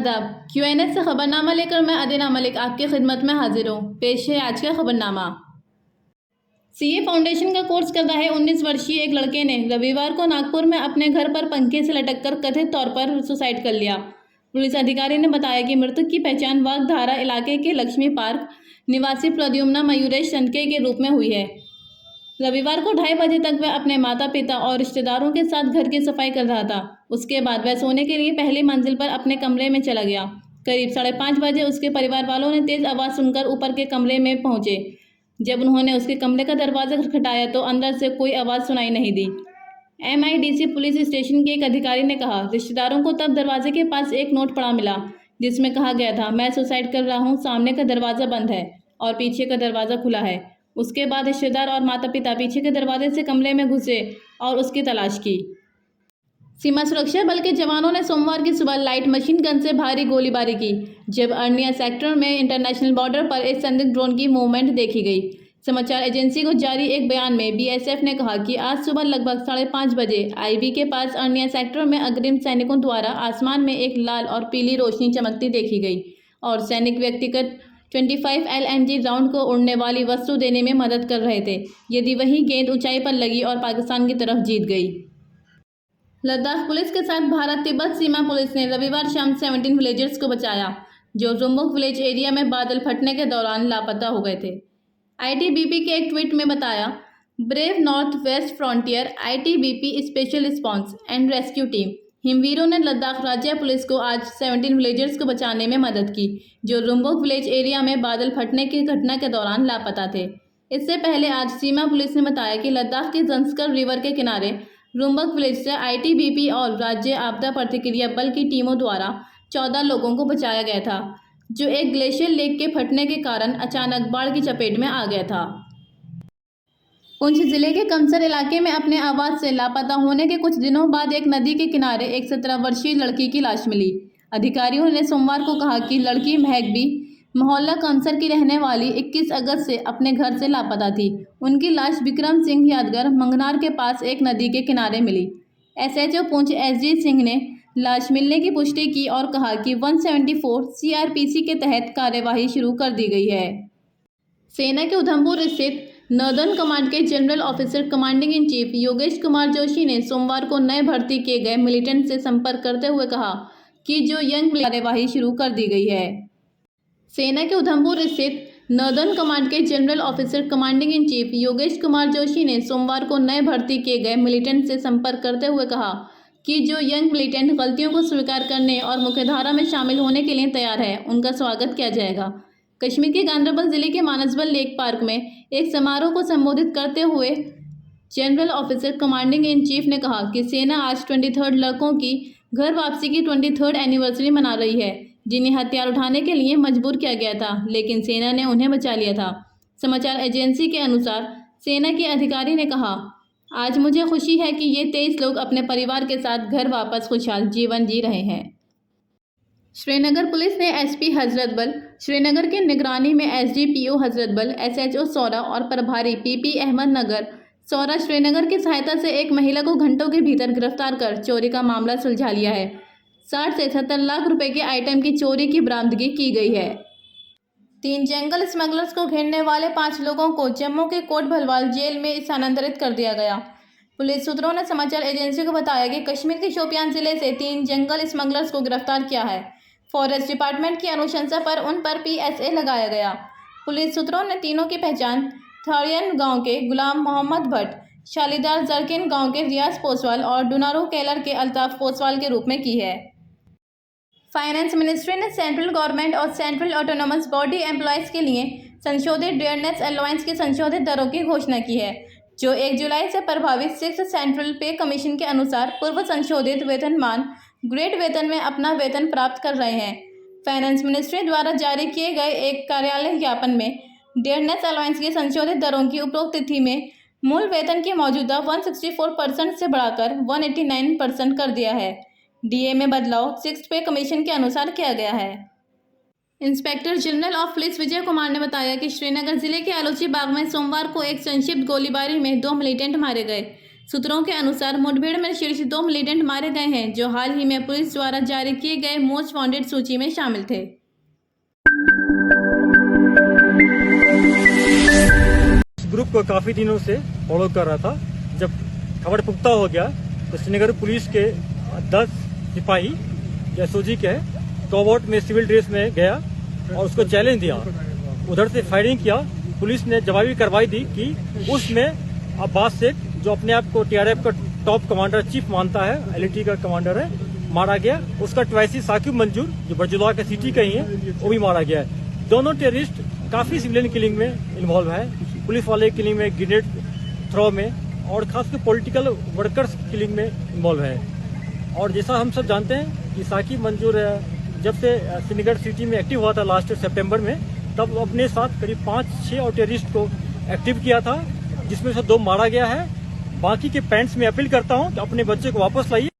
आदाब। QNS से खबरनामा लेकर मैं अदीना मलिक आपकी खिदमत में हाजिर हूँ। पेश है आज का खबरनामा। CA फाउंडेशन का कोर्स कर रहे 19 वर्षीय एक लड़के ने रविवार को नागपुर में अपने घर पर पंखे से लटककर कथित तौर पर सुसाइड कर लिया। पुलिस अधिकारी ने बताया कि मृतक की पहचान वाघधारा इलाके के लक्ष्मी पार्क निवासी प्रद्युम्ना मयूरेश सनके के रूप में हुई है। रविवार को 2:30 बजे तक वह अपने माता पिता और रिश्तेदारों के साथ घर की सफाई कर रहा था। उसके बाद वह सोने के लिए पहली मंजिल पर अपने कमरे में चला गया। करीब 5:30 बजे उसके परिवार वालों ने तेज आवाज़ सुनकर ऊपर के कमरे में पहुंचे। जब उन्होंने उसके कमरे का दरवाज़ा खटखटाया तो अंदर से कोई आवाज़ सुनाई नहीं दी। MIDC पुलिस स्टेशन के एक अधिकारी ने कहा, रिश्तेदारों को तब दरवाजे के पास एक नोट पड़ा मिला जिसमें कहा गया था, मैं सुसाइड कर रहा हूँ, सामने का दरवाज़ा बंद है और पीछे का दरवाज़ा खुला है। उसके बाद रिश्तेदार और माता पिता पीछे के दरवाजे से कमरे में घुसे और उसकी तलाश की। सीमा सुरक्षा बल के जवानों ने सोमवार की सुबह लाइट मशीन गन से भारी गोलीबारी की, जब अर्निया सेक्टर में इंटरनेशनल बॉर्डर पर एक संदिग्ध ड्रोन की मूवमेंट देखी गई। समाचार एजेंसी को जारी एक बयान में BSF ने कहा कि आज सुबह लगभग 5:30 बजे IB के पास अर्निया सेक्टर में अग्रिम सैनिकों द्वारा आसमान में एक लाल और पीली रोशनी चमकती देखी गई और सैनिक व्यक्तिगत 25 LNG राउंड को उड़ने वाली वस्तु देने में मदद कर रहे थे, यदि वही गेंद ऊंचाई पर लगी और पाकिस्तान की तरफ जीत गई। लद्दाख पुलिस के साथ भारत तिब्बत सीमा पुलिस ने रविवार शाम 17 विलेजर्स को बचाया, जो रुम्बुक विलेज एरिया में बादल फटने के दौरान लापता हो गए थे। ITBP के एक ट्वीट में बताया, brave north west frontier ITBP special response and rescue team हिमवीरों ने लद्दाख राज्य पुलिस को आज 17 विलेजर्स को बचाने में मदद की, जो रुम्बुक विलेज एरिया में बादल फटने की घटना के दौरान लापता थे। इससे पहले आज सीमा पुलिस ने बताया कि लद्दाख के जंस्कर रिवर के किनारे रुम्बुक विलेज से ITBP और राज्य आपदा प्रतिक्रिया बल की टीमों द्वारा 14 लोगों को बचाया गया था, जो एक ग्लेशियर लेक के फटने के कारण अचानक बाढ़ की चपेट में आ गया था। पुंछ जिले के कमसर इलाके में अपने आवास से लापता होने के कुछ दिनों बाद एक नदी के किनारे एक 17 वर्षीय लड़की की लाश मिली। अधिकारियों ने सोमवार को कहा कि लड़की महकबी मोहल्ला कमसर की रहने वाली 21 अगस्त से अपने घर से लापता थी। उनकी लाश विक्रम सिंह यादगार मंगनार के पास एक नदी के किनारे मिली। SHO पुंछ SG सिंह ने लाश मिलने की पुष्टि की और कहा कि 174 CRPC के तहत कार्यवाही शुरू कर दी गई है। सेना के उधमपुर स्थित नॉर्दर्न कमांड के general officer commanding in chief Yogesh Kumar Joshi ने सोमवार को नए भर्ती किए गए मिलिटेंट से संपर्क करते हुए कहा कि जो यंग कार्यवाही शुरू कर दी गई है। सेना के उधमपुर स्थित नॉर्दर्न कमांड के general officer commanding in chief Yogesh Kumar Joshi ने सोमवार को नए भर्ती किए गए मिलिटेंट से संपर्क करते हुए कहा कि जो यंग मिलिटेंट गलतियों को स्वीकार करने और मुख्यधारा में शामिल होने के लिए तैयार है, उनका स्वागत किया जाएगा। कश्मीर के गांदरबल जिले के मानसबल लेक पार्क में एक समारोह को संबोधित करते हुए general officer commanding in chief ने कहा कि सेना आज 23 लड़कों की घर वापसी की 23 एनिवर्सरी मना रही है, जिन्हें हथियार उठाने के लिए मजबूर किया गया था, लेकिन सेना ने उन्हें बचा लिया था। समाचार एजेंसी के अनुसार सेना के अधिकारी ने कहा, आज मुझे खुशी है कि ये 23 लोग अपने परिवार के साथ घर वापस खुशहाल जीवन जी रहे हैं। श्रीनगर पुलिस ने SP हजरत बल श्रीनगर की निगरानी में SDPO हजरत बल SHO सौरा और प्रभारी PP अहमद नगर सौरा श्रीनगर की सहायता से एक महिला को घंटों के भीतर गिरफ्तार कर चोरी का मामला सुलझा लिया है। 60 से 70 लाख रुपए के आइटम की चोरी की बरामदगी की गई है। 3 जंगल स्मगलर्स को घेरने वाले 5 लोगों को जम्मू के कोट भलवाल जेल में स्थानांतरित कर दिया गया। पुलिस सूत्रों ने समाचार एजेंसी को बताया कि कश्मीर के शोपियान जिले से 3 जंगल स्मगलर्स को गिरफ्तार किया है। फॉरेस्ट डिपार्टमेंट की अनुशंसा पर उन पर PSA लगाया गया। पुलिस सूत्रों ने तीनों की पहचान थाड़ियन गांव के गुलाम मोहम्मद भट्ट, शालीदार जरकिन गांव के रियाज पोसवाल और डुनारू केलर के अल्ताफ पोसवाल के रूप में की है। फाइनेंस मिनिस्ट्री ने सेंट्रल गवर्नमेंट और सेंट्रल ऑटोनोमस बॉडी एम्प्लॉयज़ के लिए संशोधित डियरनेस अलाउंस की संशोधित दरों की घोषणा की है, जो 1 जुलाई से प्रभावित 6 सेंट्रल पे कमीशन के अनुसार पूर्व संशोधित वेतनमान ग्रेड वेतन में अपना वेतन प्राप्त कर रहे हैं। फाइनेंस मिनिस्ट्री द्वारा जारी किए गए एक कार्यालय ज्ञापन में डियरनेस अलाउंस की संशोधित दरों की उपरोक्त तिथि में मूल वेतन की मौजूदा 164% से बढ़ाकर 189% कर दिया है। DA में बदलाव 6th पे कमीशन के अनुसार किया गया है। Inspector general of police Vijay Kumar ने बताया कि श्रीनगर जिले के आलोची बाग में सोमवार को एक संक्षिप्त गोलीबारी में 2 मिलिटेंट मारे गए। सूत्रों के अनुसार मुठभेड़ में शीर्ष 2 मिलिटेंट मारे गए हैं जो हाल ही में पुलिस द्वारा जारी किए गए मोस्ट वांटेड सूची में शामिल थे। इस ग्रुप को काफी दिनों से फॉलो कर रहा था। जब खबर पुख्ता हो गया तो श्रीनगर पुलिस के 10 सिपाही एसओजी के कोवर्ट में सिविल ड्रेस में गया और उसको चैलेंज दिया। उधर से फायरिंग किया। पुलिस ने जवाबी कार्रवाई दी कि उसमें अब्बास शेख, जो अपने आप को टीआरएफ का टॉप कमांडर चीफ मानता है, एलईटी का कमांडर है, मारा गया। उसका ट्वाइसी साकिब मंजूर, जो बरजुल्ला के सिटी का ही है, वो भी मारा गया है। दोनों टेररिस्ट काफी सिविलियन किलिंग में इन्वॉल्व है। पुलिस वाले किलिंग में, ग्रेनेड थ्रो में और खासकर पॉलिटिकल वर्कर्स किलिंग में इन्वॉल्व है। और जैसा हम सब जानते हैं कि साकिब मंजूर जब से श्रीनगर सिटी में एक्टिव हुआ था लास्ट सितंबर में, तब अपने साथ करीब 5-6 और टेररिस्ट को एक्टिव किया था, जिसमें से 2 मारा गया है। बाकी के पेरेंट्स में अपील करता हूं कि अपने बच्चे को वापस लाइए।